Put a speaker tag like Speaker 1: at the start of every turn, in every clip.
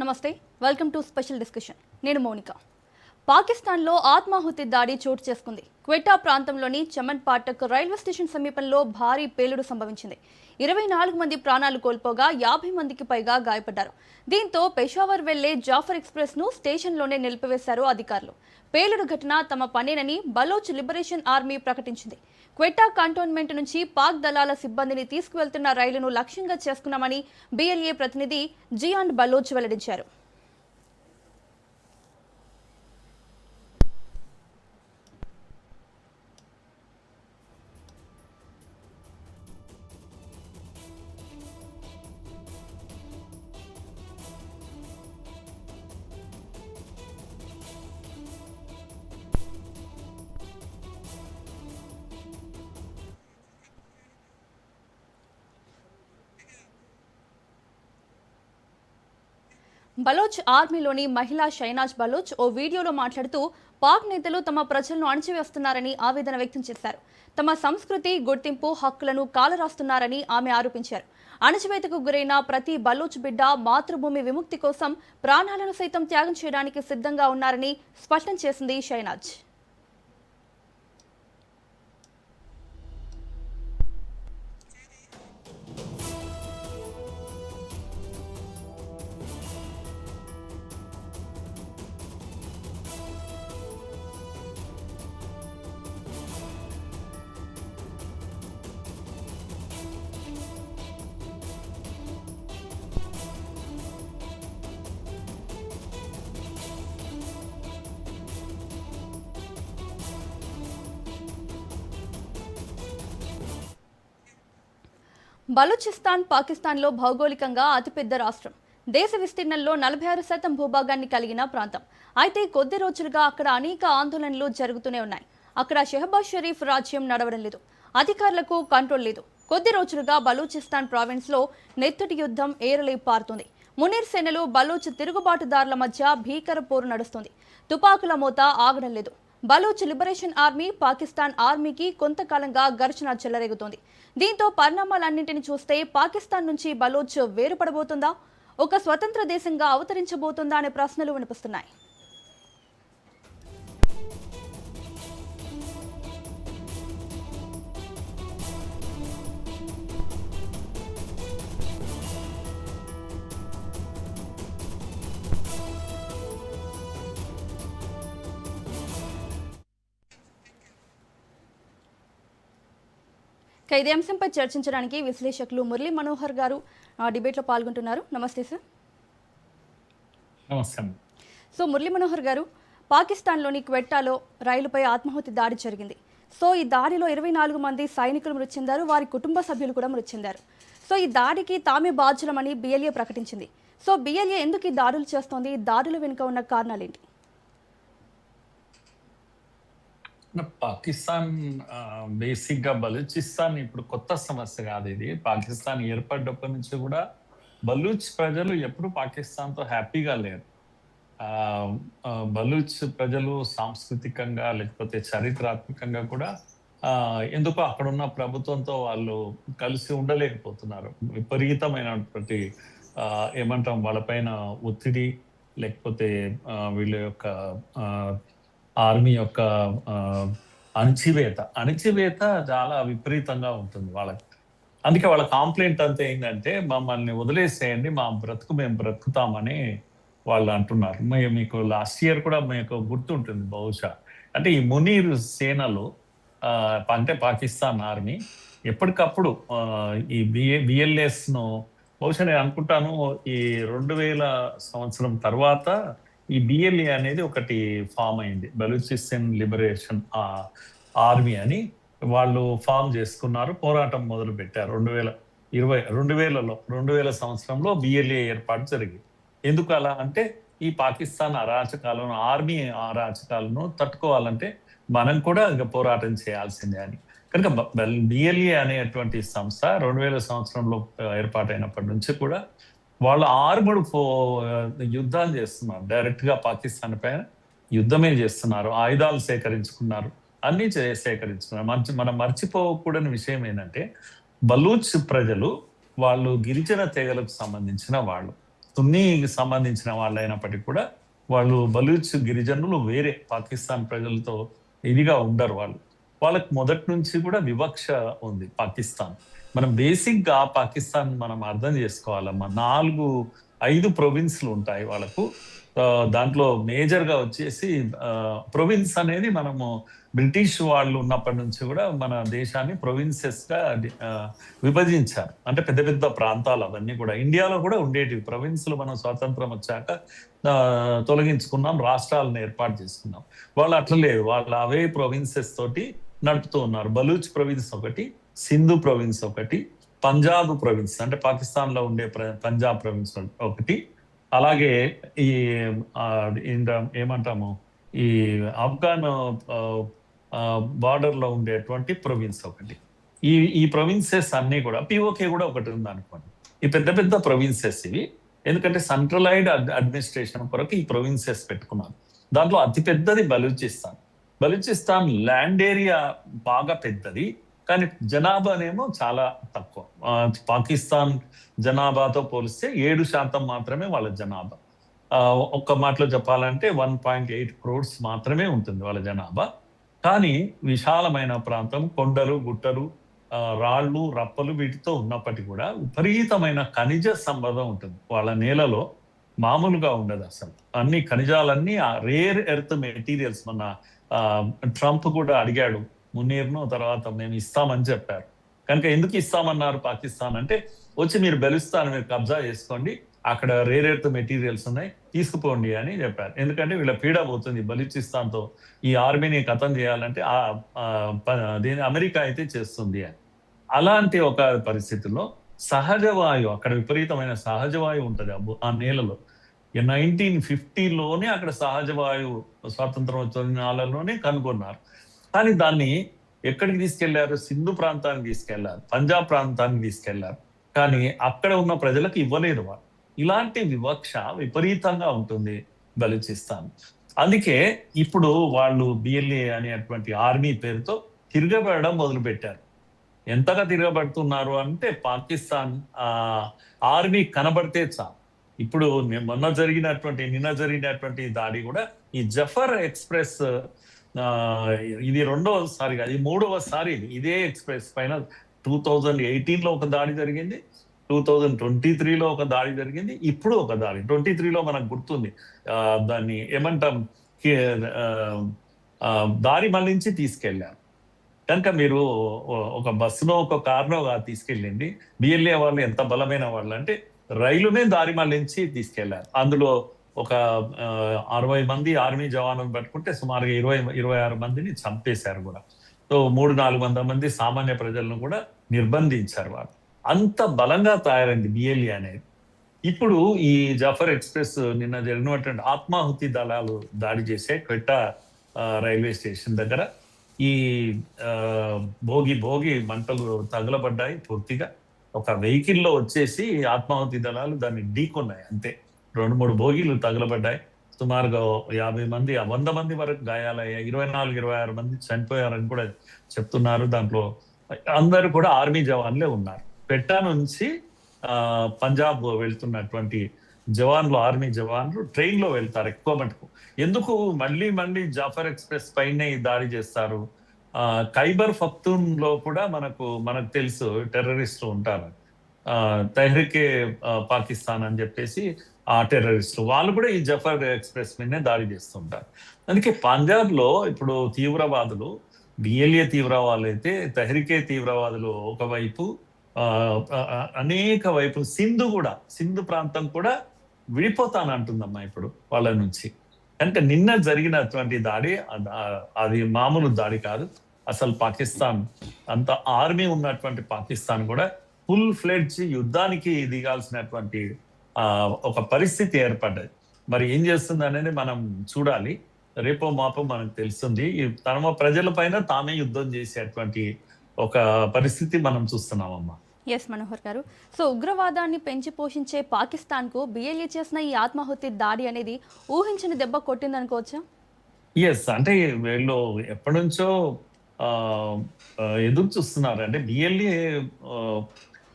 Speaker 1: నమస్తే, welcome to special discussion. నేను మౌనిక. పాకిస్తాన్లో ఆత్మాహుతి దాడి చోటు చేసుకుంది. క్వెటా ప్రాంతంలోని చమన్ పాటక్ రైల్వే స్టేషన్ సమీపంలో భారీ పేలుడు సంభవించింది. 24 మంది ప్రాణాలు కోల్పోగా 50 మందికి పైగా గాయపడ్డారు. దీంతో పెషావర్ వెళ్లే జాఫర్ ఎక్స్ప్రెస్ ను స్టేషన్లోనే నిలిపివేశారు అధికారులు. పేలుడు ఘటన తమ పనేనని బలోచ్ లిబరేషన్ ఆర్మీ ప్రకటించింది. క్వెటా కంటోన్మెంట్ నుంచి పాక్ దళాల సిబ్బందిని తీసుకువెళ్తున్న రైలును లక్ష్యంగా చేసుకున్నామని బిఎల్ఏ ప్రతినిధి జియాన్ బలోచ్ వెల్లడించారు. బలోచ్ ఆర్మీలోని మహిళా షైనాజ్ బలోచ్ ఓ వీడియోలో మాట్లాడుతూ పాక్ నేతలు తమ ప్రజలను అణచివేస్తున్నారని ఆవేదన వ్యక్తం చేశారు. తమ సంస్కృతి, గుర్తింపు, హక్కులను కాలరాస్తున్నారని ఆమె ఆరోపించారు. అణచివేతకు గురైన ప్రతి బలోచ్ బిడ్డ మాతృభూమి విముక్తి కోసం ప్రాణాలను సైతం త్యాగం చేయడానికి సిద్ధంగా ఉన్నారని స్పష్టం చేసింది షైనాజ్. బలూచిస్తాన్ పాకిస్తాన్లో భౌగోళికంగా అతిపెద్ద రాష్ట్రం. దేశ విస్తీర్ణంలో 46% భూభాగాన్ని కలిగిన ప్రాంతం. అయితే కొద్ది రోజులుగా అక్కడ అనేక ఆందోళనలు జరుగుతూనే ఉన్నాయి. అక్కడ షెహబాజ్ షరీఫ్ రాజ్యం నడవడం లేదు. అధికారులకు కంట్రోల్ లేదు. కొద్ది రోజులుగా బలూచిస్తాన్ ప్రావిన్స్లో నెత్తటి యుద్ధం ఏరలై పారుతుంది. మునీర్ సేనలు బలూచ్ తిరుగుబాటుదారుల మధ్య భీకర పోరు నడుస్తుంది. తుపాకుల మోత ఆగడం లేదు. బలూచ్ లిబరేషన్ ఆర్మీ, పాకిస్తాన్ ఆర్మీకి కొంతకాలంగా ఘర్షణ చెలరేగుతోంది. దీంతో పరిణామాలన్నింటినీ చూస్తే పాకిస్తాన్ నుంచి బలూచ్ వేరుపడబోతుందా, ఒక స్వతంత్ర దేశంగా అవతరించబోతుందా అనే ప్రశ్నలు వినిపిస్తున్నాయి. ఇదే అంశంపై చర్చించడానికి విశ్లేషకులు మురళీ మనోహర్ గారు డిబేట్లో పాల్గొంటున్నారు. నమస్తే సార్.
Speaker 2: నమస్కారం.
Speaker 1: సో మురళీ మనోహర్ గారు, పాకిస్తాన్లోని క్వెట్టాలో రైలుపై ఆత్మాహుతి దాడి జరిగింది. సో ఈ దాడిలో 24 మంది సైనికులు మృతి చెందారు. వారి కుటుంబ సభ్యులు కూడా మృతి చెందారు. సో ఈ దాడికి తామే బాధ్యులమని బిఎల్ఏ ప్రకటించింది. సో బిఎల్ఏ ఎందుకు ఈ దాడులు చేస్తోంది? ఈ దాడుల వెనుక ఉన్న కారణాలేంటి?
Speaker 2: పాకిస్తాన్ బేసిక్ గా బలూచిస్తాన్ ఇప్పుడు కొత్త సమస్య కాదు. ఇది పాకిస్తాన్ ఏర్పడ్డప్పటి నుంచి కూడా బలూచ్ ప్రజలు ఎప్పుడు పాకిస్తాన్ తో హ్యాపీగా లేరు. బలూచ్ ప్రజలు సాంస్కృతికంగా లేకపోతే చారిత్రాత్మకంగా కూడా ఎందుకో అక్కడున్న ప్రభుత్వంతో వాళ్ళు కలిసి ఉండలేకపోతున్నారు. విపరీతమైనటువంటి ఏమంటాం వాళ్ళపైన ఒత్తిడి, లేకపోతే వీళ్ళ యొక్క ఆర్మీ యొక్క అణచివేత చాలా విపరీతంగా ఉంటుంది వాళ్ళకి. అందుకే వాళ్ళ కాంప్లైంట్ అంతా ఏంటంటే మమ్మల్ని వదిలేసేయండి, మా బ్రతుకు మేము బ్రతుకుతామని వాళ్ళు అంటున్నారు. మీకు లాస్ట్ ఇయర్ కూడా మీకు గుర్తుంటుంది బహుశా. అంటే ఈ మునీర్ సేనలు అంటే పాకిస్తాన్ ఆర్మీ ఎప్పటికప్పుడు ఈ బిఎల్ఎస్ ను బహుశా నేను అనుకుంటాను ఈ 2000 సంవత్సరం తర్వాత ఈ బిఎల్ఏ అనేది ఒకటి ఫామ్ అయింది. బలూచిస్తాన్ లిబరేషన్ ఆర్మీ అని వాళ్ళు ఫామ్ చేసుకున్నారు, పోరాటం మొదలు పెట్టారు. 2000 సంవత్సరంలో బిఎల్ఏ ఏర్పాటు జరిగింది. ఎందుకు అలా అంటే ఈ పాకిస్తాన్ అరాచకాలను, ఆర్మీ అరాచకాలను తట్టుకోవాలంటే మనం కూడా పోరాటం చేయాల్సిందే అని. కనుక బిఎల్ఏ అనేటువంటి సంస్థ 2000 సంవత్సరంలో ఏర్పాటైనప్పటి నుంచి కూడా వాళ్ళు ఆర్మడ్ యుద్ధాలు చేస్తున్నారు. డైరెక్ట్ గా పాకిస్తాన్ పైన యుద్ధమే చేస్తున్నారు. ఆయుధాలు సేకరించుకున్నారు, అన్ని సేకరించుకున్నారు. మనం మర్చిపోకూడని విషయం ఏంటంటే బలూచ్ ప్రజలు వాళ్ళు గిరిజన తెగలకు సంబంధించిన వాళ్ళు. సున్నీకి సంబంధించిన వాళ్ళు అయినప్పటికీ కూడా వాళ్ళు బలూచ్ గిరిజనులు వేరే పాకిస్తాన్ ప్రజలతో ఇదిగా ఉండరు. వాళ్ళకి మొదటి నుంచి కూడా వివక్ష ఉంది పాకిస్తాన్. మనం బేసిక్ గా పాకిస్తాన్ మనం అర్థం చేసుకోవాలమ్మా. 4-5 ప్రొవిన్స్లు ఉంటాయి వాళ్ళకు. దాంట్లో మేజర్ గా వచ్చేసి ప్రొవిన్స్ అనేది మనము బ్రిటిష్ వాళ్ళు ఉన్నప్పటి నుంచి కూడా మన దేశాన్ని ప్రొవిన్సెస్ గా విభజించారు. అంటే పెద్ద పెద్ద ప్రాంతాలు అవన్నీ కూడా ఇండియాలో కూడా ఉండేటివి. ప్రొవిన్స్లు మనం స్వాతంత్రం వచ్చాక తొలగించుకున్నాం, రాష్ట్రాలను ఏర్పాటు చేసుకున్నాం. వాళ్ళు అట్లా లేదు, వాళ్ళు అవే ప్రొవిన్సెస్ తోటి నడుపుతూ ఉన్నారు. బలూచ్ ప్రొవిన్స్ ఒకటి, సింధు ప్రొవిన్స్ ఒకటి, పంజాబ్ ప్రొవిన్స్ అంటే పాకిస్తాన్ లో ఉండే పంజాబ్ ప్రొవిన్స్ ఒకటి, అలాగే ఈ ఏమంటాము ఈ ఆఫ్ఘాన్ బార్డర్ లో ఉండేటువంటి ప్రొవిన్స్ ఒకటి. ఈ ప్రొవిన్సెస్ అన్ని కూడా పిఓకే కూడా ఒకటి ఉంది అనుకోండి. ఈ పెద్ద పెద్ద ప్రొవిన్సెస్ ఇవి. ఎందుకంటే సెంట్రలైజ్డ్ అడ్మినిస్ట్రేషన్ కొరకు ఈ ప్రొవిన్సెస్ పెట్టుకున్నారు. దాంట్లో అతి పెద్దది బలూచిస్తాన్. బలూచిస్తాన్ ల్యాండ్ ఏరియా బాగా పెద్దది, కానీ జనాభానేమో చాలా తక్కువ. పాకిస్తాన్ జనాభాతో పోలిస్తే 7% మాత్రమే వాళ్ళ జనాభా. ఒక్క మాటలో చెప్పాలంటే 1.8 crores మాత్రమే ఉంటుంది వాళ్ళ జనాభా. కానీ విశాలమైన ప్రాంతం, కొండలు, గుట్టలు, రాళ్ళు, రప్పలు వీటితో ఉన్నప్పటికీ కూడా విపరీతమైన ఖనిజ సంపద ఉంటుంది వాళ్ళ నేలలో. మామూలుగా ఉండదు అసలు. అన్ని ఖనిజాలన్నీ రేర్ ఎర్త్ మెటీరియల్స్. మన ట్రంప్ కూడా అడిగాడు మునీర్ను, తర్వాత మేము ఇస్తామని చెప్పారు. కనుక ఎందుకు ఇస్తామన్నారు పాకిస్తాన్ అంటే, వచ్చి మీరు బెలుస్తాన్ మీరు కబ్జా చేసుకోండి, అక్కడ రేర్ ఎర్త్ మెటీరియల్స్ ఉన్నాయి, తీసుకుపోండి అని చెప్పారు. ఎందుకంటే వీళ్ళ పీడ పోతుంది బలూచిస్తాన్తో. ఈ ఆర్మీని ఖతం చేయాలంటే దీని అమెరికా అయితే చేస్తుంది అని. అలాంటి ఒక పరిస్థితుల్లో సహజ వాయువు, అక్కడ విపరీతమైన సహజ వాయువు ఉంటుంది ఆ నేలలో. 1950లోనే అక్కడ సహజ వాయువు స్వాతంత్రం వచ్చిన నాళ్ళలోనే కనుగొన్నారు. కానీ దాన్ని ఎక్కడికి తీసుకెళ్లారు? సింధు ప్రాంతానికి తీసుకెళ్లారు, పంజాబ్ ప్రాంతానికి తీసుకెళ్లారు. కానీ అక్కడ ఉన్న ప్రజలకు ఇవ్వలేదు వాళ్ళు. ఇలాంటి వివక్ష విపరీతంగా ఉంటుంది బలూచిస్తాన్. అందుకే ఇప్పుడు వాళ్ళు బిఎల్ఏ అనేటువంటి ఆర్మీ పేరుతో తిరగబడడం మొదలుపెట్టారు. ఎంతగా తిరగబడుతున్నారు అంటే, పాకిస్తాన్ ఆర్మీ కనబడితే చాలు. ఇప్పుడు నిన్న జరిగినటువంటి దాడి కూడా ఈ జఫర్ ఎక్స్ప్రెస్, ఇది రెండవసారి కాదు, ఇది 3వసారి ఇదే ఎక్స్ప్రెస్ పైన 2018లో ఒక దాడి జరిగింది, 2023లో ఒక దాడి జరిగింది, ఇప్పుడు ఒక దాడి 23లో మనకు గుర్తుంది. దాన్ని ఏమంటాం, దారి మళ్ళించి తీసుకెళ్లారు. కనుక మీరు ఒక బస్సులో ఒక కారులో తీసుకెళ్ళింది. బిఎల్ఏ వాళ్ళు ఎంత బలమైన వాళ్ళు అంటే, రైలునే దారి మళ్ళించి తీసుకెళ్లారు. అందులో ఒక 60 మంది ఆర్మీ జవాన్లను పట్టుకుంటే సుమారుగా 26 మందిని చంపేశారు కూడా. సో 300-400 మంది సామాన్య ప్రజలను కూడా నిర్బంధించారు వాళ్ళు. అంత బలంగా తయారైంది బిఎల్ఏ అనేది. ఇప్పుడు ఈ జఫర్ ఎక్స్ప్రెస్ నిన్న జరిగినటువంటి ఆత్మాహుతి దళాలు దాడి చేసే క్వెట్టా రైల్వే స్టేషన్ దగ్గర ఈ భోగి మంటలు తగలబడ్డాయి పూర్తిగా. ఒక వెహికల్లో వచ్చేసి ఆత్మాహుతి దళాలు దాన్ని ఢీకొన్నాయి అంతే. 2-3 భోగిలు తగలబడ్డాయి. సుమారుగా 50 మంది 100 మంది వరకు గాయాలయ్యాయి. 24-26 మంది చనిపోయారని కూడా చెప్తున్నారు. దాంట్లో అందరూ కూడా ఆర్మీ జవాన్లే ఉన్నారు. పెట్టా నుంచి పంజాబ్ వెళ్తున్నటువంటి జవాన్లు, ఆర్మీ జవాన్లు ట్రైన్ లో వెళ్తారు ఎక్కువ మటుకు. ఎందుకు మళ్ళీ జాఫర్ ఎక్స్ప్రెస్ పైనే దాడి చేస్తారు? ఖైబర్ పఖ్తూన్ లో కూడా మనకు తెలుసు టెర్రరిస్టులు ఉంటారు. తెహ్రీకే పాకిస్తాన్ అని చెప్పేసి ఆ టెర్రరిస్టులు వాళ్ళు కూడా ఈ జఫర్ ఎక్స్ప్రెస్ మీదనే దాడి చేస్తుంటారు. అందుకే పంజాబ్ లో ఇప్పుడు తీవ్రవాదులు, బిఎల్ఏ తీవ్రవాదులు అయితే, తెహ్రీకే తీవ్రవాదులు ఒకవైపు, అనేక వైపు సింధు ప్రాంతం కూడా విడిపోతానంటుందమ్మా ఇప్పుడు వాళ్ళ నుంచి. కనుక నిన్న జరిగినటువంటి దాడి అది మామూలు దాడి కాదు. అసలు పాకిస్తాన్ అంత ఆర్మీ ఉన్నటువంటి పాకిస్తాన్ కూడా ఫుల్ ఫ్లెడ్జ్ యుద్ధానికి దిగాల్సినటువంటి ఒక పరిస్థితి ఏర్పడ్డది. మరి ఏం చేస్తుంది అనేది మనం చూడాలి. రేపో మాపో మనకు తెలుస్తుంది. తమ ప్రజల పైన తామే యుద్ధం చేసేటువంటి ఒక పరిస్థితి మనం చూస్తున్నామమ్మా.
Speaker 1: ఎస్ మనోహర్ గారు, సో ఉగ్రవాదాన్ని పెంచి పోషించే పాకిస్తాన్కు బిఎల్ఏ చేసిన ఈ ఆత్మాహుతి దాడి అనేది ఊహించని దెబ్బ కొట్టిందనుకోవచ్చా?
Speaker 2: ఎస్, అంటే వీళ్ళు ఎప్పటి నుంచో ఎదురు చూస్తున్నారు. అంటే బిఎల్ఏ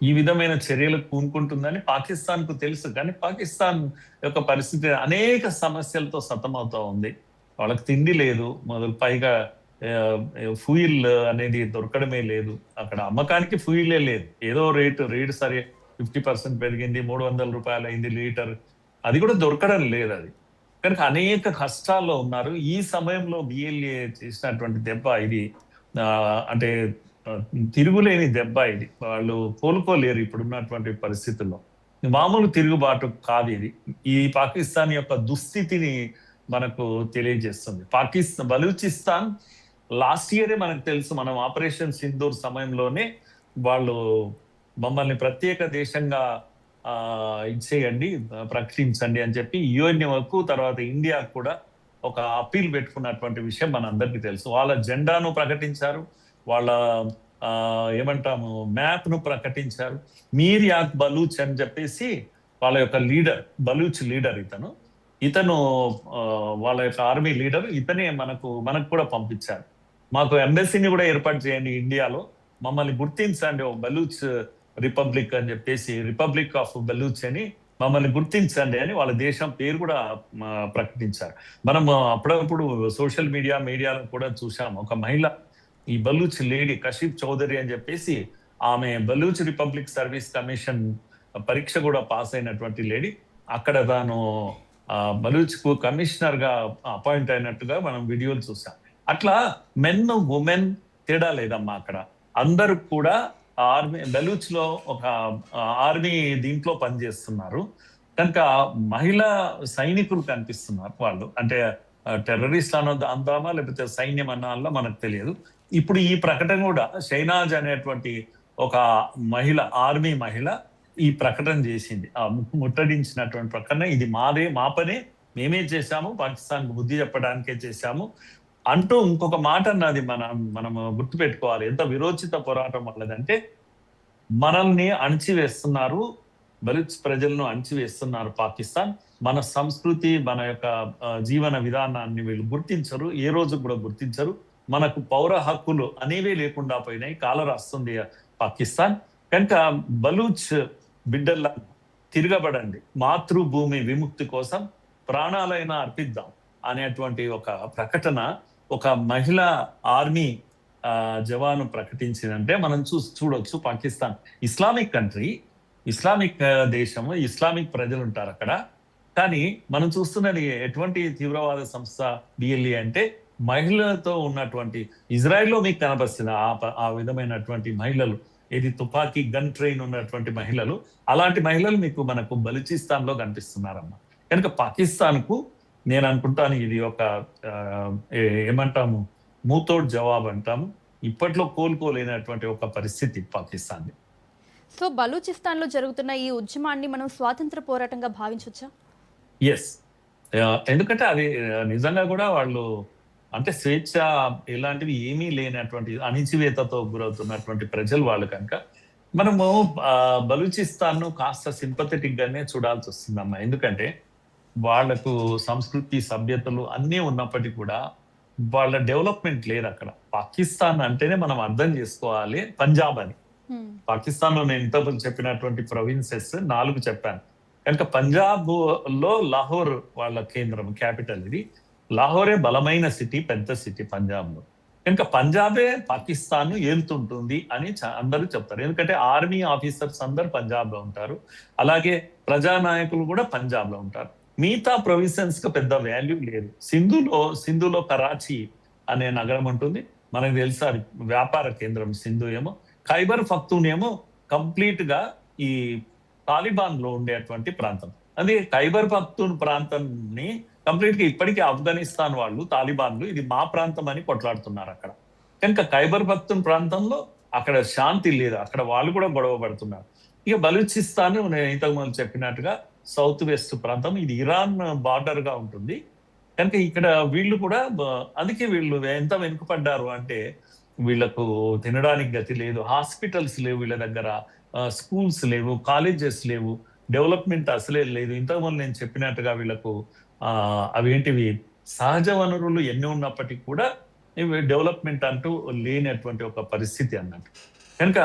Speaker 2: ఈ విధమైన చర్యలకు పూనుకుంటుందని పాకిస్తాన్కు తెలుసు. కానీ పాకిస్తాన్ యొక్క పరిస్థితి అనేక సమస్యలతో సతమవుతా ఉంది. వాళ్ళకి తిండి లేదు, మొదలు పైగా ఫుయిల్ అనేది దొరకడమే లేదు. అక్కడ అమ్మకానికి ఫుయిలే లేదు. ఏదో రేటు సరే 50% పెరిగింది, 300 రూపాయలు అయింది లీటర్, అది కూడా దొరకడం లేదు. అది కనుక అనేక కష్టాల్లో ఉన్నారు. ఈ సమయంలో బిఎల్ఏ చేసినటువంటి దెబ్బ ఇది అంటే తిరుగులేని దెబ్బ ఇది. వాళ్ళు కోలుకోలేరు ఇప్పుడున్నటువంటి పరిస్థితుల్లో. మామూలు తిరుగుబాటు కాదు ఇది. ఈ పాకిస్తాన్ యొక్క దుస్థితిని మనకు తెలియజేస్తుంది. బలూచిస్తాన్ లాస్ట్ ఇయరే మనకు తెలుసు, మనం ఆపరేషన్ సింధూర్ సమయంలోనే వాళ్ళు మమ్మల్ని ప్రత్యేక దేశంగా ఇచ్చేయండి, ప్రకటించండి అని చెప్పి యుఎన్ఓకు తర్వాత ఇండియాకు కూడా ఒక అప్పీల్ పెట్టుకున్నటువంటి విషయం మనందరికీ తెలుసు. వాళ్ళ జెండాను ప్రకటించారు, వాళ్ళ ఏమంటాము మ్యాప్ ను ప్రకటించారు. మీర్ యాక్ బలూచ్ అని చెప్పేసి వాళ్ళ యొక్క లీడర్, బలూచ్ లీడర్ ఇతను వాళ్ళ యొక్క ఆర్మీ లీడర్, ఇతనే మనకు కూడా పంపించారు. మాకు ఎంబసీని కూడా ఏర్పాటు చేయండి ఇండియాలో, మమ్మల్ని గుర్తించండి ఓ బలూచ్ రిపబ్లిక్ అని చెప్పేసి, రిపబ్లిక్ ఆఫ్ బలూచ్ అని మమ్మల్ని గుర్తించండి అని వాళ్ళ దేశం పేరు కూడా ప్రకటించారు. మనం అప్పుడప్పుడు సోషల్ మీడియాలో కూడా చూసాం. ఒక మహిళ, ఈ బలూచ్ లేడీ కషీఫ్ చౌదరి అని చెప్పేసి, ఆమె బలూచ్ రిపబ్లిక్ సర్వీస్ కమిషన్ పరీక్ష కూడా పాస్ అయినటువంటి లేడీ, అక్కడ తాను బలూచ్ కు కమిషనర్ గా అపాయింట్ అయినట్టుగా మనం వీడియోలు చూసాం. అట్లా మెన్ ఉమెన్ తేడా లేదమ్మా. అక్కడ అందరూ కూడా ఆర్మీ, బలూచ్ లో ఒక ఆర్మీ దీంట్లో పనిచేస్తున్నారు. కనుక మహిళా సైనికులు కనిపిస్తున్నారు. వాళ్ళు అంటే టెర్రరిస్ట్ అందామా లేకపోతే సైన్యం అన్నాలో మనకు తెలియదు. ఇప్పుడు ఈ ప్రకటన కూడా షైనాజ్ అనేటువంటి ఒక మహిళ, ఆర్మీ మహిళ ఈ ప్రకటన చేసింది. ఆ ముట్టడించినటువంటి ప్రకటన, ఇది మా పనే, మేమే చేశాము, పాకిస్తాన్ బుద్ధి చెప్పడానికే చేశాము అంటూ ఇంకొక మాట అన్నది మనము గుర్తుపెట్టుకోవాలి. ఎంత విరోచిత పోరాటం వల్లదంటే, మనల్ని అణిచివేస్తున్నారు, బలూచ్ ప్రజలను అణిచివేస్తున్నారు పాకిస్తాన్. మన సంస్కృతి, మన యొక్క జీవన విధానాన్ని వీళ్ళు గుర్తించరు, ఏ రోజు కూడా గుర్తించరు. మనకు పౌర హక్కులు అనేవే లేకుండా పోయినాయి, కాలరాస్తుంది పాకిస్తాన్. కనుక బలూచ్ బిడ్డల్లా తిరగబడండి, మాతృభూమి విముక్తి కోసం ప్రాణాలైనా అర్పిద్దాం అనేటువంటి ఒక ప్రకటన ఒక మహిళా ఆర్మీ జవాను ప్రకటించిందంటే మనం చూడొచ్చు. పాకిస్తాన్ ఇస్లామిక్ కంట్రీ, ఇస్లామిక్ దేశము, ఇస్లామిక్ ప్రజలు ఉంటారు అక్కడ. కానీ మనం చూస్తున్నది ఎటువంటి తీవ్రవాద సంస్థ బిఎల్ఏ అంటే, మహిళలతో ఉన్నటువంటి, ఇజ్రాయెల్లో మీకు కనబరుస్తుంది ఆ విధమైనటువంటి మహిళలు, ఇది తుపాకీ గన్ ట్రైన్ ఉన్నటువంటి మహిళలు, అలాంటి మహిళలు మనకు బలూచిస్తాన్ లో కనిపిస్తున్నారమ్మా. కనుక పాకిస్తాన్ కు నేను అనుకుంటాను ఇది ఒక ఏమంటాము, మూతోడ్ జవాబు అంటాము. ఇప్పట్లో కోలుకోలేనటువంటి ఒక పరిస్థితి పాకిస్తాన్.
Speaker 1: సో బలూచిస్తాన్ లో జరుగుతున్న ఈ ఉద్యమాన్ని మనం స్వాతంత్ర పోరాటంగా భావించవచ్చా?
Speaker 2: ఎస్, ఎందుకంటే అది నిజంగా కూడా వాళ్ళు అంటే స్వేచ్ఛ ఇలాంటివి ఏమీ లేనటువంటి అణిచివేతతో గురవుతున్నటువంటి ప్రజలు వాళ్ళు. కనుక మనము బలూచిస్తాన్ ను కాస్త సింపథెటిక్ గానే చూడాల్సి వస్తుందమ్మా. ఎందుకంటే వాళ్లకు సంస్కృతి, సభ్యతలు అన్నీ ఉన్నప్పటికీ కూడా వాళ్ళ డెవలప్మెంట్ లేదు అక్కడ. పాకిస్తాన్ అంటేనే మనం అర్థం చేసుకోవాలి పంజాబ్ అని. పాకిస్తాన్ లో నేను ఇంతకుముందు చెప్పినటువంటి ప్రొవిన్సెస్ 4 చెప్పాను. కనుక పంజాబ్ లో లాహోర్ వాళ్ళ కేంద్రం, క్యాపిటల్ ఇది. లాహోరే బలమైన సిటీ, పెద్ద సిటీ పంజాబ్ లో. కనుక పంజాబే పాకిస్తాన్ ఏలుతుంటుంది అని అందరూ చెప్తారు. ఎందుకంటే ఆర్మీ ఆఫీసర్స్ అందరు పంజాబ్ లో ఉంటారు, అలాగే ప్రజానాయకులు కూడా పంజాబ్ లో ఉంటారు. మిగతా ప్రొవిన్సెస్ కు పెద్ద వాల్యూ లేదు. సింధులో కరాచీ అనే నగరం ఉంటుంది, మనకు తెలుసు అది వ్యాపార కేంద్రం సింధు ఏమో. ఖైబర్ పఖ్తూన్ ఏమో కంప్లీట్ గా ఈ తాలిబాన్ లో ఉండేటువంటి ప్రాంతం. అది ఖైబర్ పఖ్తూన్ ప్రాంతాన్ని కంప్లీట్ గా ఇప్పటికీ ఆఫ్ఘనిస్తాన్ వాళ్ళు, తాలిబాన్లు ఇది మా ప్రాంతం అని కొట్లాడుతున్నారు అక్కడ. కనుక ఖైబర్ పఖ్తూన్ ప్రాంతంలో అక్కడ శాంతి లేదు, అక్కడ వాళ్ళు కూడా గొడవ పడుతున్నారు. ఇక బలూచిస్తాన్ నేను ఇంతకు ముందు చెప్పినట్టుగా సౌత్ వెస్ట్ ప్రాంతం, ఇది ఇరాన్ బార్డర్ గా ఉంటుంది. కనుక ఇక్కడ వీళ్ళు కూడా, అందుకే వీళ్ళు ఎంత వెనుకపడ్డారు అంటే, వీళ్ళకు తినడానికి గతి లేదు, హాస్పిటల్స్ లేవు వీళ్ళ దగ్గర, స్కూల్స్ లేవు, కాలేజెస్ లేవు, డెవలప్మెంట్ అసలే లేదు. ఇంతకుముందు నేను చెప్పినట్టుగా వీళ్ళకు అవేంటివి సహజ వనరులు ఎన్ని ఉన్నప్పటికీ కూడా డెవలప్మెంట్ అంటూ లేనటువంటి ఒక పరిస్థితి అన్నట్టు. కనుక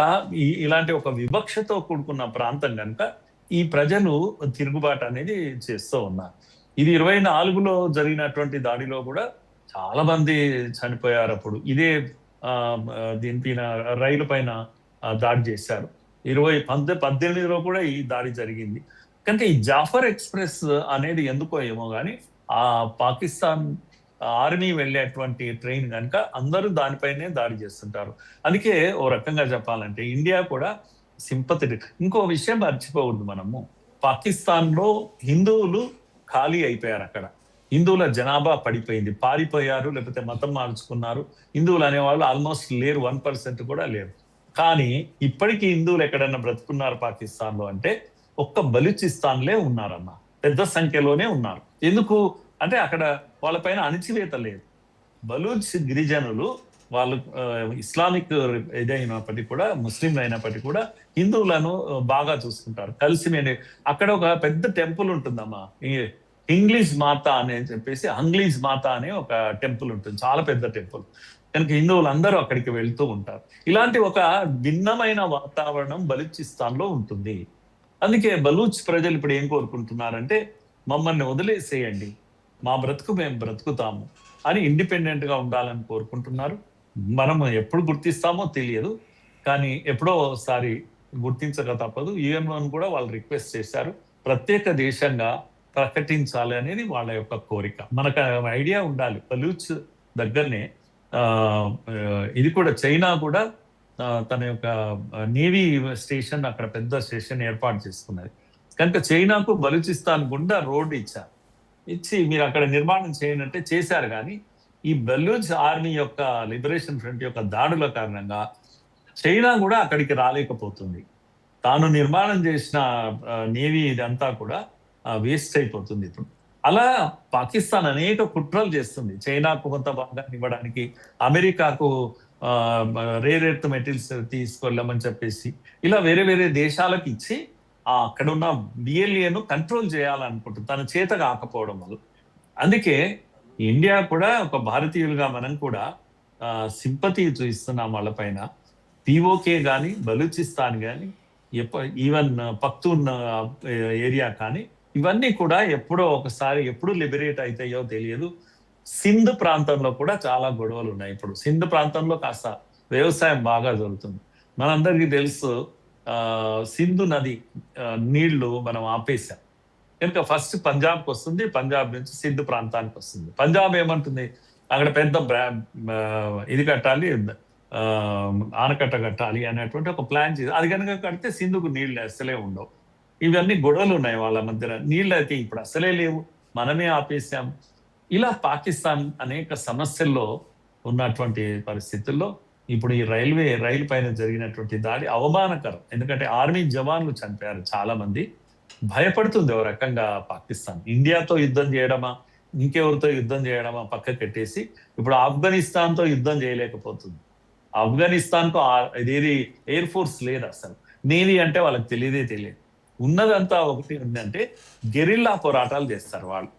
Speaker 2: ఇలాంటి ఒక వివక్షతో కూడుకున్న ప్రాంతం కనుక ఈ ప్రజలు తిరుగుబాటు అనేది చేస్తూ ఉన్నారు. ఇది 24లో జరిగినటువంటి దాడిలో కూడా చాలా మంది చనిపోయారు. అప్పుడు ఇదే దీనిపైన రైలు పైన దాడి చేశారు. 18లో కూడా ఈ దాడి జరిగింది. కనుక ఈ జాఫర్ ఎక్స్ప్రెస్ అనేది ఎందుకో ఏమో కానీ ఆ పాకిస్తాన్ ఆర్మీ వెళ్ళేటువంటి ట్రైన్ కనుక అందరూ దానిపైనే దాడి చేస్తుంటారు. అందుకే ఓ రకంగా చెప్పాలంటే ఇండియా కూడా సింపథెటిక్. ఇంకో విషయం మర్చిపోకూడదు మనము, పాకిస్తాన్ లో హిందువులు ఖాళీ అయిపోయారు. అక్కడ హిందువుల జనాభా పడిపోయింది, పారిపోయారు, లేకపోతే మతం మార్చుకున్నారు. హిందువులు అనేవాళ్ళు ఆల్మోస్ట్ లేరు, 1% కూడా లేరు. కానీ ఇప్పటికీ హిందువులు ఎక్కడైనా బ్రతుకున్నారు పాకిస్తాన్ లో అంటే ఒక్క బలూచిస్తాన్లే ఉన్నారన్న, పెద్ద సంఖ్యలోనే ఉన్నారు. ఎందుకు అంటే అక్కడ వాళ్ళపైన అణిచివేత లేదు. బలూచ్ గిరిజనులు వాళ్ళు ఇస్లామిక్ ఇదైనప్పటికీ కూడా, ముస్లింలు అయినప్పటికీ కూడా హిందువులను బాగా చూసుకుంటారు. కలిసి అక్కడ ఒక పెద్ద టెంపుల్ ఉంటుందమ్మా, ఇంగ్లీష్ మాత అని చెప్పేసి, అంగ్లీష్ మాత అనే ఒక టెంపుల్ ఉంటుంది, చాలా పెద్ద టెంపుల్. కనుక హిందువులు అందరూ అక్కడికి వెళ్తూ ఉంటారు. ఇలాంటి ఒక భిన్నమైన వాతావరణం బలూచిస్తాన్ లో ఉంటుంది. అందుకే బలూచ్ ప్రజలు ఇప్పుడు ఏం కోరుకుంటున్నారంటే, మమ్మల్ని వదిలేసేయండి, మా బ్రతుకు మేము బ్రతుకుతాము అని ఇండిపెండెంట్ గా ఉండాలని కోరుకుంటున్నారు. మనం ఎప్పుడు గుర్తిస్తామో తెలియదు, కానీ ఎప్పుడో ఒకసారి గుర్తించక తప్పదు. UN కూడా వాళ్ళు రిక్వెస్ట్ చేశారు, ప్రత్యేక దేశంగా ప్రకటించాలి అనేది వాళ్ళ యొక్క కోరిక. మనకు ఐడియా ఉండాలి, బలూచ్ దగ్గరనే ఇది కూడా చైనా కూడా తన యొక్క నేవీ స్టేషన్, అక్కడ పెద్ద స్టేషన్ ఏర్పాటు చేసుకున్నది. కనుక చైనాకు బలూచిస్తాన్ గుండా రోడ్డు ఇచ్చి మీరు అక్కడ నిర్మాణం చేయనంటే చేశారు. కానీ ఈ బలూచ్ ఆర్మీ యొక్క లిబరేషన్ ఫ్రంట్ యొక్క దాడుల కారణంగా చైనా కూడా అక్కడికి రాలేకపోతుంది. తాను నిర్మాణం చేసిన నేవీ ఇదంతా కూడా వేస్ట్ అయిపోతుంది ఇప్పుడు. అలా పాకిస్తాన్ అనేక కుట్రలు చేస్తుంది, చైనాకు కొంత భాగాన్ని ఇవ్వడానికి, అమెరికాకు రేర్ ఎర్త్ మెటీరియల్స్ తీసుకెళ్ళమని చెప్పేసి ఇలా వేరే వేరే దేశాలకు ఇచ్చి అక్కడ ఉన్న BLAను కంట్రోల్ చేయాలనుకుంటుంది, తన చేత కాకపోవడం వల్ల. అందుకే ఇండియా కూడా ఒక భారతీయులుగా మనం కూడా సింపతి చూపిస్తున్నాం వాళ్ళపైన. POK కానీ, బలూచిస్తాన్ కానీ, ఈవెన్ పఖ్తూన్ ఏరియా కానీ, ఇవన్నీ కూడా ఎప్పుడో ఒకసారి ఎప్పుడు లిబరేట్ అవుతాయో తెలియదు. సింధ్ ప్రాంతంలో కూడా చాలా గొడవలు ఉన్నాయి. ఇప్పుడు సింధ్ ప్రాంతంలో కాస్త వ్యవసాయం బాగా జరుగుతుంది. మనందరికీ తెలుసు, సింధు నది నీళ్లు మనం ఆపేశాం కనుక ఫస్ట్ పంజాబ్కి వస్తుంది, పంజాబ్ నుంచి సింధు ప్రాంతానికి వస్తుంది. పంజాబ్ ఏమంటుంది, అక్కడ పెద్ద ఇది కట్టాలి, ఆనకట్ట కట్టాలి అనేటువంటి ఒక ప్లాన్ చేసి, అది కనుక కడితే సింధుకు నీళ్లు అసలే ఉండవు. ఇవన్నీ గొడవలు ఉన్నాయి వాళ్ళ మధ్యన. నీళ్ళు అయితే ఇప్పుడు అసలే లేవు, మనమే ఆపేశాం. ఇలా పాకిస్తాన్ అనేక సమస్యల్లో ఉన్నటువంటి పరిస్థితుల్లో ఇప్పుడు ఈ రైలు పైన జరిగినటువంటి దాడి అవమానకరం. ఎందుకంటే ఆర్మీ జవాన్లు చనిపోయారు చాలా మంది. భయపడుతుంది ఓ రకంగా పాకిస్తాన్. ఇండియాతో యుద్ధం చేయడమా, ఇంకెవరితో యుద్ధం చేయడమా పక్క పెట్టేసి ఇప్పుడు ఆఫ్ఘనిస్తాన్తో యుద్ధం చేయలేకపోతుంది. ఆఫ్ఘనిస్తాన్కు ఇదేది ఎయిర్ ఫోర్స్ లేదు, అసలు నేవీ అంటే వాళ్ళకి తెలియదు. ఉన్నదంతా ఒకటి ఉందంటే గెరిల్లా పోరాటాలు చేస్తారు వాళ్ళు.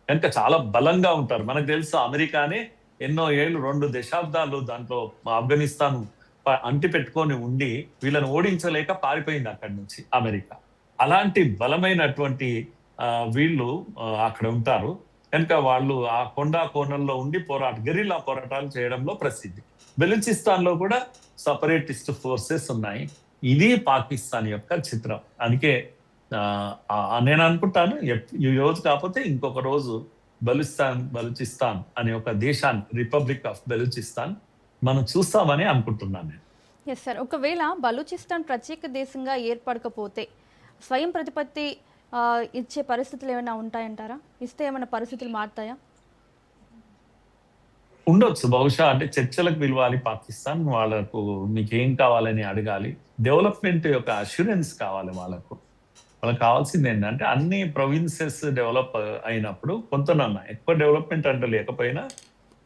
Speaker 2: కనుక చాలా బలంగా ఉంటారు. మనకు తెలుసు, అమెరికానే ఎన్నో ఏళ్ళు 2 దశాబ్దాలు దాంట్లో ఆఫ్ఘనిస్తాన్ అంటి పెట్టుకొని ఉండి వీళ్ళని ఓడించలేక పారిపోయింది అక్కడి నుంచి అమెరికా. అలాంటి బలమైనటువంటి వీళ్ళు అక్కడ ఉంటారు. కనుక వాళ్ళు ఆ కోణంలో ఉండి గెరిల్లా పోరాటాలు చేయడంలో ప్రసిద్ధి. బెలూచిస్తాన్ లో కూడా సపరేటిస్ట్ ఫోర్సెస్ ఉన్నాయి. ఇది పాకిస్తాన్ యొక్క చిత్రం. అందుకే నేను అనుకుంటాను, ఈ రోజు కాకపోతే ఇంకొక రోజు బలూచిస్తాన్ అనే ఒక దేశాన్ని, రిపబ్లిక్ ఆఫ్ బలూచిస్తాన్ మనం చూస్తామని అనుకుంటున్నాను నేను.
Speaker 1: ఎస్ సార్, ఒకవేళ బలూచిస్తాన్ ప్రత్యేక దేశంగా ఏర్పడకపోతే స్వయం ప్రతిపత్తి ఇచ్చే పరిస్థితులు ఏమైనా ఉంటాయంటారా? ఇస్తే ఏమైనా పరిస్థితులు మారుతాయా?
Speaker 2: ఉండొచ్చు బహుశా. అంటే చర్చలకు పిలవాలి పాకిస్తాన్, వాళ్ళకు మీకు ఏం కావాలని అడగాలి. డెవలప్మెంట్ యొక్క అష్యూరెన్స్ కావాలి వాళ్ళకు కావాల్సింది ఏంటంటే అన్ని ప్రొవిన్సెస్ డెవలప్ అయినప్పుడు కొంతనన్నా, ఎక్కువ డెవలప్మెంట్ అంటే లేకపోయినా,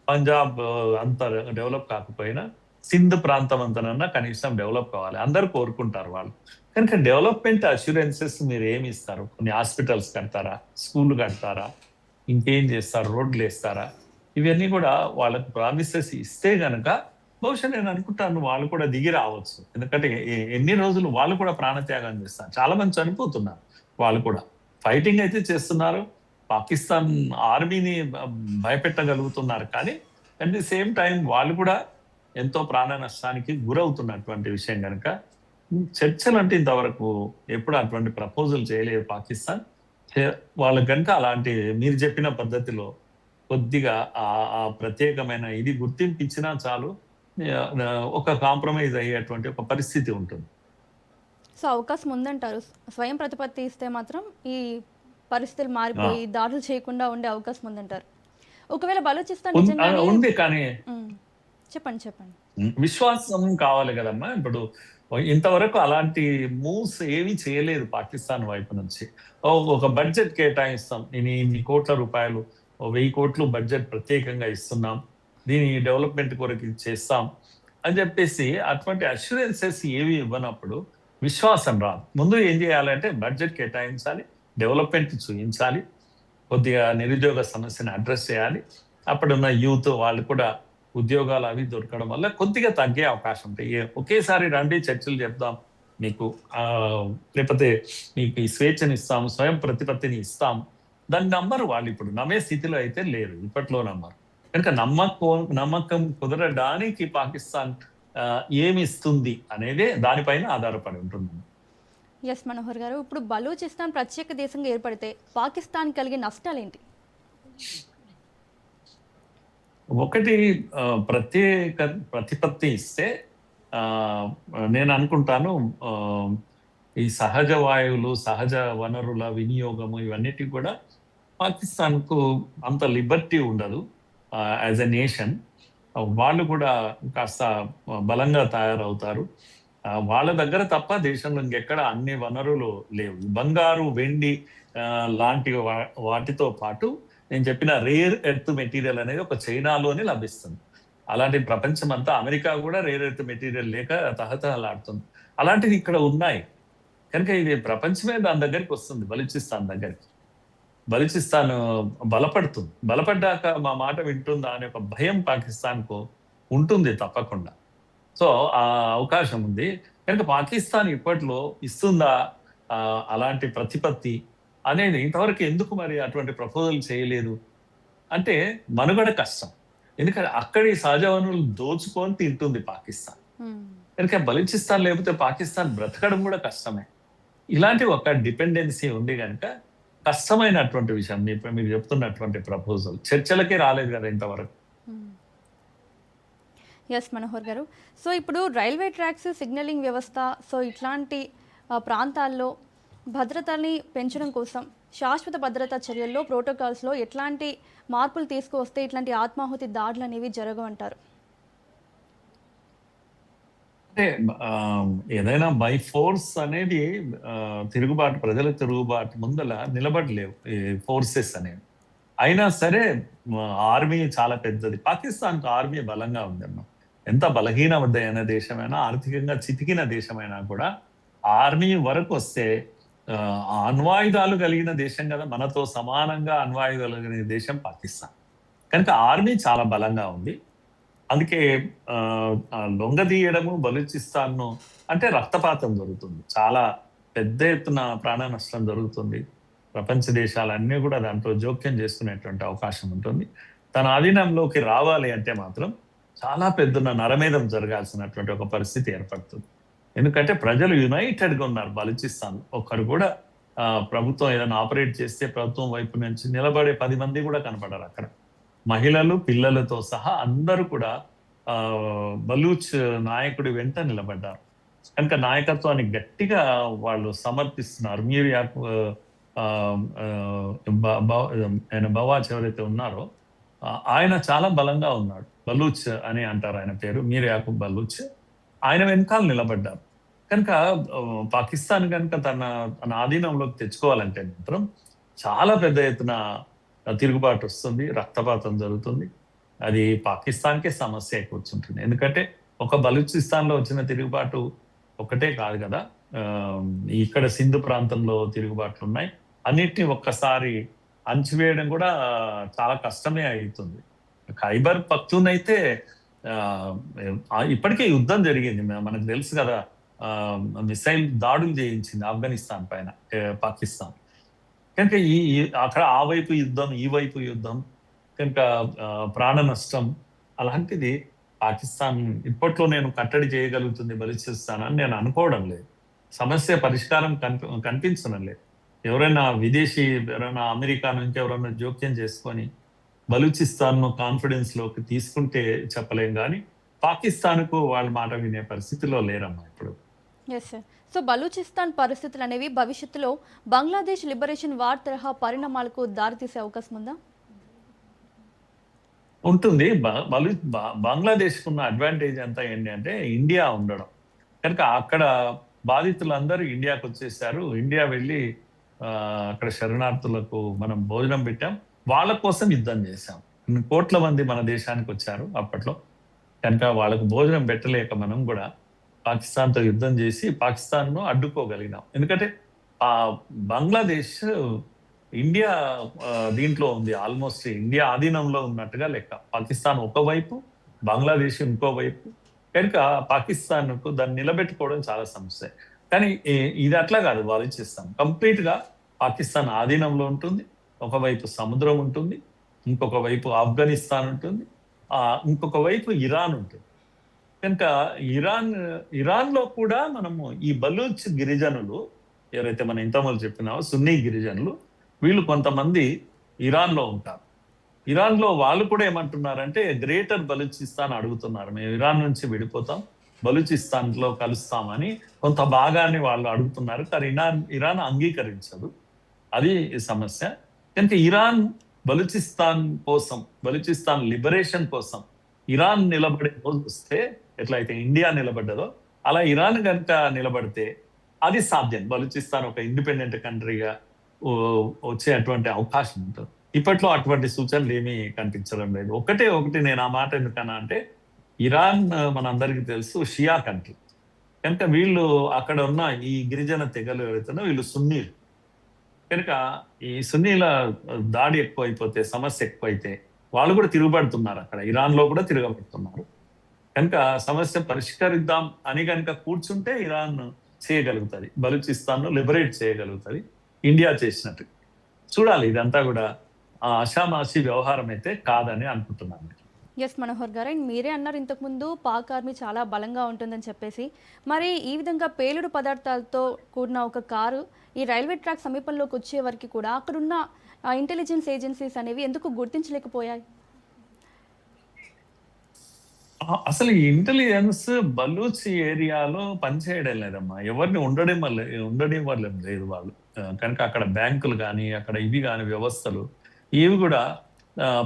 Speaker 2: పంజాబ్ అంత డెవలప్ కాకపోయినా సింధ్ ప్రాంతం అంతనన్నా కనీసం డెవలప్ కావాలి, అందరు కోరుకుంటారు వాళ్ళు. కనుక డెవలప్మెంట్ అష్యూరెన్సెస్ మీరు ఏమి ఇస్తారు? కొన్ని హాస్పిటల్స్ కడతారా, స్కూల్ కడతారా, ఇంకేం చేస్తారు, రోడ్లు వేస్తారా? ఇవన్నీ కూడా వాళ్ళకు ప్రామిసెస్ ఇస్తే గనక బహుశా నేను అనుకుంటాను వాళ్ళు కూడా దిగి రావచ్చు. ఎందుకంటే ఎన్ని రోజులు వాళ్ళు కూడా ప్రాణత్యాగం చేస్తారు. చాలా మంది చనిపోతున్నారు వాళ్ళు కూడా. ఫైటింగ్ అయితే చేస్తున్నారు. పాకిస్తాన్ ఆర్మీని భయపెట్టగలుగుతున్నారు. కానీ అట్ ది సేమ్ టైం వాళ్ళు కూడా ఎంతో ప్రాణ నష్టానికి గురవుతున్నటువంటి విషయం గనుక చర్చలంటే ఇంతవరకు ఎప్పుడు అటువంటి ప్రపోజల్ చేయలేదు పాకిస్తాన్. వాళ్ళకి గనుక అలాంటి మీరు చెప్పిన పద్ధతిలో కొద్దిగా ఆ ప్రత్యేకమైన ఇది గుర్తింపు ఇచ్చినా చాలు. ఒక కాంప్రమైజ్ అయ్యేటువంటి ఒక పరిస్థితి ఉంటుంది.
Speaker 1: సో అవకాశం ఉందంటారు. స్వయం ప్రతిపత్తి ఇస్తే మాత్రం ఈ పరిస్థితులు మారిపోయి దాడులు చేయకుండా ఉండే అవకాశం ఉందంటారు. ఒకవేళ బలూచిస్తాన్ నిజంగానే
Speaker 2: ఉంది కానీ
Speaker 1: చెప్పండి చెప్పండి.
Speaker 2: విశ్వాసం కావాలి కదమ్మా. ఇప్పుడు ఇంతవరకు అలాంటి మూవ్స్ ఏమీ చేయలేదు పాకిస్తాన్ వైపు నుంచి. ఒక బడ్జెట్ కేటాయిస్తాం, నేను ఇన్ని కోట్ల రూపాయలు 1000 కోట్లు బడ్జెట్ ప్రత్యేకంగా ఇస్తున్నాం, దీని డెవలప్మెంట్ కొరకు చేస్తాం అని చెప్పేసి అటువంటి అష్యూరెన్సెస్ ఏవి ఇవ్వనప్పుడు విశ్వాసం రాదు. ముందు ఏం చేయాలంటే బడ్జెట్ కేటాయించాలి, డెవలప్మెంట్ చూపించాలి, కొద్దిగా నిరుద్యోగ సమస్యను అడ్రస్ చేయాలి. అప్పుడున్న యూత్ వాళ్ళు కూడా ఉద్యోగాలు అవి దొరకడం వల్ల కొద్దిగా తగ్గే అవకాశం ఉంటాయి. ఒకేసారి రండి చర్చలు చెప్దాం మీకు, లేకపోతే మీకు ఈ స్వేచ్ఛని ఇస్తాం, స్వయం ప్రతిపత్తిని ఇస్తాం, దాన్ని నమ్మరు వాళ్ళు. ఇప్పుడు నమ్మే స్థితిలో అయితే లేరు, ఇప్పట్లో నమ్మరు. కనుక నమ్మకం కుదరడానికి పాకిస్తాన్ ఏమి ఇస్తుంది అనేదే దానిపైన ఆధారపడి ఉంటుంది.
Speaker 1: ఎస్ మనోహర్ గారు, ఇప్పుడు బలూచిస్తాన్ ప్రత్యేక దేశంగా ఏర్పడితే పాకిస్తాన్ కలిగే నష్టాలు ఏంటి?
Speaker 2: ఒకటి, ప్రత్యేక ప్రతిపత్తి ఇస్తే నేను అనుకుంటాను ఈ సహజ వాయువులు, సహజ వనరుల వినియోగము ఇవన్నిటి కూడా పాకిస్తాన్కు అంత లిబర్టీ ఉండదు. యాజ్ ఎ నేషన్ వాళ్ళు కూడా కాస్త బలంగా తయారవుతారు. వాళ్ళ దగ్గర తప్ప దేశంలో ఇంకెక్కడ అన్ని వనరులు లేవు. బంగారు, వెండి లాంటి వాటితో పాటు నేను చెప్పిన రేర్ ఎర్త్ మెటీరియల్ అనేది ఒక చైనాలోనే లభిస్తుంది. అలాంటి ప్రపంచం అంతా, అమెరికా కూడా రేర్ ఎర్త్ మెటీరియల్ లేక తహతహలాడుతుంది. అలాంటివి ఇక్కడ ఉన్నాయి కనుక ఇది ప్రపంచమే దాని దగ్గరికి వస్తుంది, బలూచిస్తాన్ దగ్గరికి. బలూచిస్తాన్ బలపడుతుంది. బలపడ్డాక మా మాట వింటుందా అనే ఒక భయం పాకిస్తాన్కు ఉంటుంది తప్పకుండా. సో ఆ అవకాశం ఉంది కనుక పాకిస్తాన్ ఇప్పట్లో ఇస్తుందా అలాంటి ప్రతిపత్తి అనేది ఇంతవరకు ఎందుకు మరి అటువంటి ప్రపోజల్ చేయలేదు అంటే మనుగడ కష్టం. ఎందుకంటే అక్కడి సహజ వనరులు దోచుకొని తింటుంది పాకిస్తాన్. కనుక బలూచిస్తాన్ లేకపోతే పాకిస్తాన్ బ్రతకడం కూడా కష్టమే. ఇలాంటి ఒక డిపెండెన్సీ ఉంది కనుక కష్టమైనటువంటి విషయం మీరు చెప్తున్నటువంటి ప్రపోజల్ చర్చలకే రాలేదు కదా ఇంతవరకు.
Speaker 1: ఎస్ మనోహర్ గారు, సో ఇప్పుడు రైల్వే ట్రాక్స్, సిగ్నలింగ్ వ్యవస్థ, సో ఇట్లాంటి ప్రాంతాల్లో భద్రతని పెంచడం కోసం శాశ్వత భద్రతా చర్యల్లో, ప్రోటోకాల్స్లో ఎట్లాంటి మార్పులు తీసుకువస్తే ఇట్లాంటి ఆత్మాహుతి దాడులు అనేవి జరగవంటారు?
Speaker 2: అంటే ఏదైనా బై ఫోర్స్ అనేది తిరుగుబాటు, ప్రజల తిరుగుబాటు ముందల నిలబడలేవు ఈ ఫోర్సెస్ అనేవి. అయినా సరే ఆర్మీ చాలా పెద్దది. పాకిస్తాన్ ఆర్మీ బలంగా ఉందమ్మా. ఎంత బలహీనమైన దేశమైనా, ఆర్థికంగా చితికిన దేశమైనా కూడా ఆర్మీ వరకు వస్తే అణ్వాయుధాలు కలిగిన దేశం కదా, మనతో సమానంగా అణ్వాయుధాలు కలిగిన దేశం పాకిస్తాన్. కనుక ఆర్మీ చాలా బలంగా ఉంది. అందుకే లొంగదీయడము బలూచిస్తాన్ను అంటే రక్తపాతం జరుగుతుంది, చాలా పెద్ద ఎత్తున ప్రాణ నష్టం జరుగుతుంది. ప్రపంచ దేశాలన్నీ కూడా దాంట్లో జోక్యం చేసుకునేటువంటి అవకాశం ఉంటుంది. తన ఆధీనంలోకి రావాలి అంటే మాత్రం చాలా పెద్దన నరమేధం జరగాల్సినటువంటి ఒక పరిస్థితి ఏర్పడుతుంది. ఎందుకంటే ప్రజలు యునైటెడ్గా ఉన్నారు బలూచిస్తాన్. ఒక్కరు కూడా ప్రభుత్వం ఏదైనా ఆపరేట్ చేస్తే ప్రభుత్వం వైపు నుంచి నిలబడే 10 మంది కూడా కనపడరు అక్కడ. మహిళలు, పిల్లలతో సహా అందరూ కూడా బలూచ్ నాయకుడి వెంట నిలబడ్డారు. కనుక నాయకత్వాన్ని గట్టిగా వాళ్ళు సమర్పిస్తున్నారు. మీరు ఆయన బవాజ్ ఎవరైతే ఉన్నారో ఆయన చాలా బలంగా ఉన్నాడు. బలూచ్ అని అంటారు ఆయన పేరు, మీర్ యాకూబ్ బలూచ్. ఆయన వెనకాల నిలబడ్డారు. కనుక పాకిస్తాన్ కనుక తన ఆధీనంలోకి తెచ్చుకోవాలంటే మాత్రం చాలా పెద్ద ఎత్తున తిరుగుబాటు వస్తుంది, రక్తపాతం జరుగుతుంది. అది పాకిస్తాన్కే సమస్య కూర్చుంటుంది. ఎందుకంటే ఒక బలూచిస్తాన్లో వచ్చిన తిరుగుబాటు ఒకటే కాదు కదా, ఇక్కడ సింధు ప్రాంతంలో తిరుగుబాట్లు ఉన్నాయి. అన్నిటినీ ఒక్కసారి అణచివేయడం కూడా చాలా కష్టమే అవుతుంది. ఖైబర్ పఖ్తూన్ అయితే ఇప్పటికే యుద్ధం జరిగింది, మనకు తెలుసు కదా. మిసైల్ దాడులు చేయించింది ఆఫ్ఘనిస్తాన్ పైన పాకిస్తాన్. కనుక అక్కడ ఆ వైపు యుద్ధం, ఈ వైపు యుద్ధం, కనుక ప్రాణ నష్టం అలాంటిది పాకిస్తాన్ ఇప్పట్లో నేను కట్టడి చేయగలుగుతుంది బలూచిస్తాన్ అని నేను అనుకోవడం లేదు. సమస్య పరిష్కారం కనిపించడం లేదు. ఎవరైనా విదేశీ, ఎవరైనా అమెరికా నుంచి ఎవరైనా జోక్యం చేసుకొని బలూచిస్తాన్ కాన్ఫిడెన్స్ లోకి తీసుకుంటే చెప్పలేం, కానీ పాకిస్తాన్కు వాళ్ళ మాట వినే పరిస్థితిలో లేరమ్మా ఇప్పుడు.
Speaker 1: Yes sir. సో బలూచిస్తాన్ పరిస్థితులు అనేవి భవిష్యత్తులో బంగ్లాదేశ్ లిబరేషన్ వార్ తరహా పరిణామాలకు దారితీసే అవకాశం ఉందా?
Speaker 2: ఉంటుంది. బంగ్లాదేశ్కు ఉన్న అడ్వాంటేజ్ అంతా ఏంటి అంటే ఇండియా ఉండడం. కనుక అక్కడ బాధితులందరూ ఇండియాకు వచ్చేసారు. ఇండియా వెళ్ళి అక్కడ శరణార్థులకు మనం భోజనం పెట్టాం, వాళ్ళ కోసం యుద్ధం చేశాం. కోట్ల మంది మన దేశానికి వచ్చారు అప్పట్లో. కనుక వాళ్ళకు భోజనం పెట్టలేక మనం కూడా పాకిస్తాన్తో యుద్ధం చేసి పాకిస్తాన్ను అడ్డుకోగలిగినాం. ఎందుకంటే బంగ్లాదేశ్ ఇండియా దీంట్లో ఉంది, ఆల్మోస్ట్ ఇండియా ఆధీనంలో ఉన్నట్టుగా లెక్క. పాకిస్తాన్ ఒకవైపు, బంగ్లాదేశ్ ఇంకోవైపు. కనుక పాకిస్తాన్కు దాన్ని నిలబెట్టుకోవడం చాలా సమస్య. కానీ ఇది అట్లా కాదు, ఆలోచిస్తాం కంప్లీట్ గా పాకిస్తాన్ ఆధీనంలో ఉంటుంది. ఒకవైపు సముద్రం ఉంటుంది, ఇంకొక వైపు ఆఫ్ఘనిస్తాన్ ఉంటుంది, ఇంకొక వైపు ఇరాన్ ఉంటుంది. కనుక ఇరాన్లో కూడా మనము ఈ బలూచ్ గిరిజనులు ఎవరైతే మనం ఇంతకుముందు చెప్పినామో సున్నీ గిరిజనులు, వీళ్ళు కొంతమంది ఇరాన్లో ఉంటారు. ఇరాన్లో వాళ్ళు కూడా ఏమంటున్నారంటే గ్రేటర్ బలూచిస్తాన్ అడుగుతున్నారు. మేము ఇరాన్ నుంచి విడిపోతాం, బలూచిస్తాన్లో కలుస్తామని కొంత భాగాన్ని వాళ్ళు అడుగుతున్నారు. కానీ ఇరాన్ అంగీకరించదు, అది సమస్య. కనుక ఇరాన్ బలూచిస్తాన్ కోసం, బలూచిస్తాన్ లిబరేషన్ కోసం ఇరాన్ నిలబడే రోజు వస్తే, ఎట్లయితే ఇండియా నిలబడ్డదో అలా ఇరాన్ కనుక నిలబడితే అది సాధ్యం. బలూచిస్తాన్ ఒక ఇండిపెండెంట్ కంట్రీగా వచ్చే అటువంటి అవకాశం ఉంటుంది. ఇప్పట్లో అటువంటి సూచనలు ఏమీ కనిపించడం లేదు. ఒకటి నేను ఆ మాట ఎందుకన్నా అంటే, ఇరాన్ మనందరికీ తెలుసు షియా కంట్రీ. కనుక వీళ్ళు అక్కడ ఉన్న ఈ గిరిజన తెగలు ఎవరైతున్నా వీళ్ళు సున్నీలు. కనుక ఈ సున్నీల దాడి ఎక్కువైపోతే, సమస్య ఎక్కువైతే వాళ్ళు కూడా తిరుగుబడుతున్నారు. అక్కడ ఇరాన్లో కూడా తిరగబడుతున్నారు. కనుక సమస్య పరిష్కరిద్దాం అని కనుక కూర్చుంటే ఇరాన్ చేయగలుగుతుంది, బలూచిస్తాన్ను లిబరేట్ చేయగలుగుతుంది ఇండియా చేసినట్టు. చూడాలి, ఇదంతా కూడా ఆషామాషి వ్యవహారం అయితే కాదని అనుకుంటున్నాను.
Speaker 1: ఎస్ మనోహర్ గారు, అండ్ మీరే అన్నారు ఇంతకుముందు పాక్ ఆర్మీ చాలా బలంగా ఉంటుందని చెప్పేసి. మరి ఈ విధంగా పేలుడు పదార్థాలతో కూడిన ఒక కారు ఈ రైల్వే ట్రాక్ సమీపంలోకి వచ్చే వరకు కూడా అక్కడున్న ఇంటెలిజెన్స్ ఏజెన్సీస్ అనేవి ఎందుకు గుర్తించలేకపోయాయి?
Speaker 2: అసలు ఈ ఇంటెలిజెన్స్ బలూచ్ ఏరియాలో పనిచేయడం లేదమ్మా, ఎవరిని ఉండనివ్వడం లేదు వాళ్ళు. కనుక అక్కడ బ్యాంకులు కానీ, అక్కడ ఇవి కానీ వ్యవస్థలు ఇవి కూడా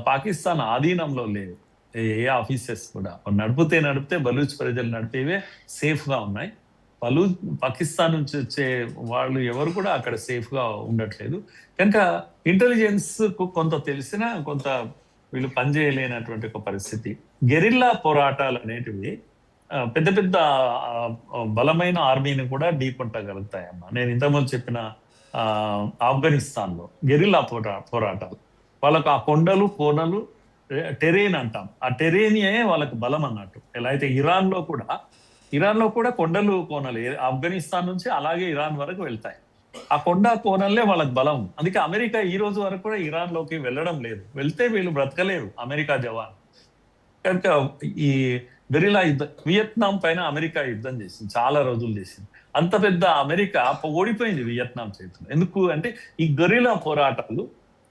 Speaker 2: పాకిస్తాన్ ఆధీనంలో లేవు. ఏ ఆఫీసెస్ కూడా నడిపితే బలూచ్ ప్రజలు నడిపేవే సేఫ్ గా ఉన్నాయి. పాకిస్తాన్ నుంచి వచ్చే వాళ్ళు ఎవరు కూడా అక్కడ సేఫ్ గా ఉండట్లేదు. కనుక ఇంటెలిజెన్స్ కు కొంత తెలిసినా కొంత వీళ్ళు పనిచేయలేనటువంటి ఒక పరిస్థితి. గెరిల్లా పోరాటాలు అనేటివి పెద్ద పెద్ద బలమైన ఆర్మీని కూడా ఢీకొట్టగలుగుతాయమ్మా. నేను ఇంతకుముందు చెప్పిన ఆఫ్ఘనిస్తాన్ లో గెరిల్లా పోరాటాలు, వాళ్ళకు ఆ కొండలు కోనలు టెరెయిన్ అంటాం, ఆ టెరెయినే వాళ్ళకి బలం అన్నట్టు. ఎలా అయితే ఇరాన్లో కూడా కొండలు కోనలు ఆఫ్ఘనిస్తాన్ నుంచి అలాగే ఇరాన్ వరకు వెళ్తాయి. ఆ కొండ కోనల్లే వాళ్ళకి బలం. అందుకే అమెరికా ఈ రోజు వరకు కూడా ఇరాన్ లోకి వెళ్ళడం లేదు. వెళ్తే వీళ్ళు బ్రతకలేరు అమెరికా జవాన్. కనుక ఈ గెరిల్లా యుద్ధం, వియత్నాం పైన అమెరికా యుద్ధం చేసింది, చాలా రోజులు చేసింది. అంత పెద్ద అమెరికా ఓడిపోయింది వియత్నాం చేతులు. ఎందుకు అంటే ఈ గెరిల్లా పోరాటాలు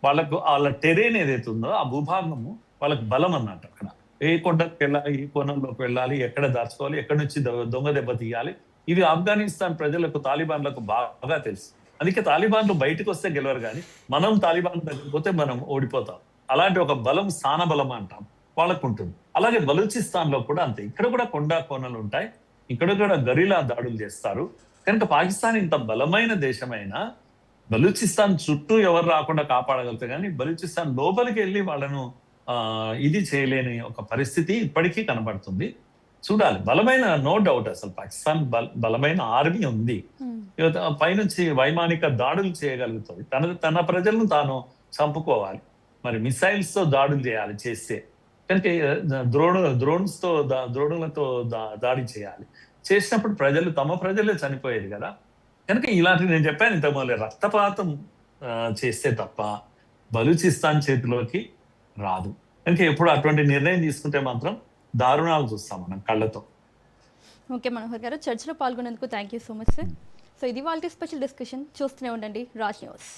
Speaker 2: వాళ్ళ టెరెయిన్ ఏదైతే ఉందో ఆ భూభాగము వాళ్ళకి బలం అన్నట్టు. అక్కడ ఏ కొండకు వెళ్ళాలి, ఏ కోణంలోకి వెళ్ళాలి, ఎక్కడ దాచుకోవాలి, ఎక్కడి నుంచి దొంగ దెబ్బ తీయాలి, ఇది ఆఫ్ఘనిస్తాన్ ప్రజలకు, తాలిబాన్లకు బాగా తెలుసు. అందుకే తాలిబాన్లు బయటకు వస్తే గెలవరు, కానీ మనం తాలిబాన్ దగ్గర పోతే మనం ఓడిపోతాం. అలాంటి ఒక బలం, స్థాన బలం అంటాం, వాళ్ళకు ఉంటుంది. అలాగే బలూచిస్తాన్ లో కూడా అంతే. ఇక్కడ కూడా కొండ కోనలు ఉంటాయి, ఇక్కడ కూడా గెరిల్లా దాడులు చేస్తారు. కనుక పాకిస్తాన్ ఇంత బలమైన దేశమైనా బలూచిస్తాన్ చుట్టూ ఎవరు రాకుండా కాపాడగలుగుతారు, కానీ బలూచిస్తాన్ లోపలికి వెళ్ళి వాళ్ళను ఇది చేయలేని ఒక పరిస్థితి ఇప్పటికీ కనబడుతుంది. చూడాలి, బలమైన నో డౌట్ అసలు పాకిస్తాన్ బలమైన ఆర్మీ ఉంది, పైనుంచి వైమానిక దాడులు చేయగలుగుతుంది, తన ప్రజలను తాను చంపుకోవాలి, మరి మిసైల్స్ తో దాడులు చేయాలి చేస్తే. కనుక ద్రోణులతో దాడి చేయాలి. చేసినప్పుడు తమ ప్రజలే చనిపోయేది కదా. కనుక ఇలాంటి నేను చెప్పాను ఇంతకుముందు, రక్తపాతం చేస్తే తప్ప బలూచిస్తాన్ చేతిలోకి రాదు. కనుక ఎప్పుడు అటువంటి నిర్ణయం తీసుకుంటే మాత్రం దారుణాలు చూస్తాం మనం కళ్ళతో.
Speaker 1: ఓకే మనోహర్ గారు, చర్చలో పాల్గొనేందుకు thank you so much sir. So ఇది వాళ్ళ స్పెషల్ డిస్కషన్. చూస్తూనే ఉండండి రాజ్ న్యూస్.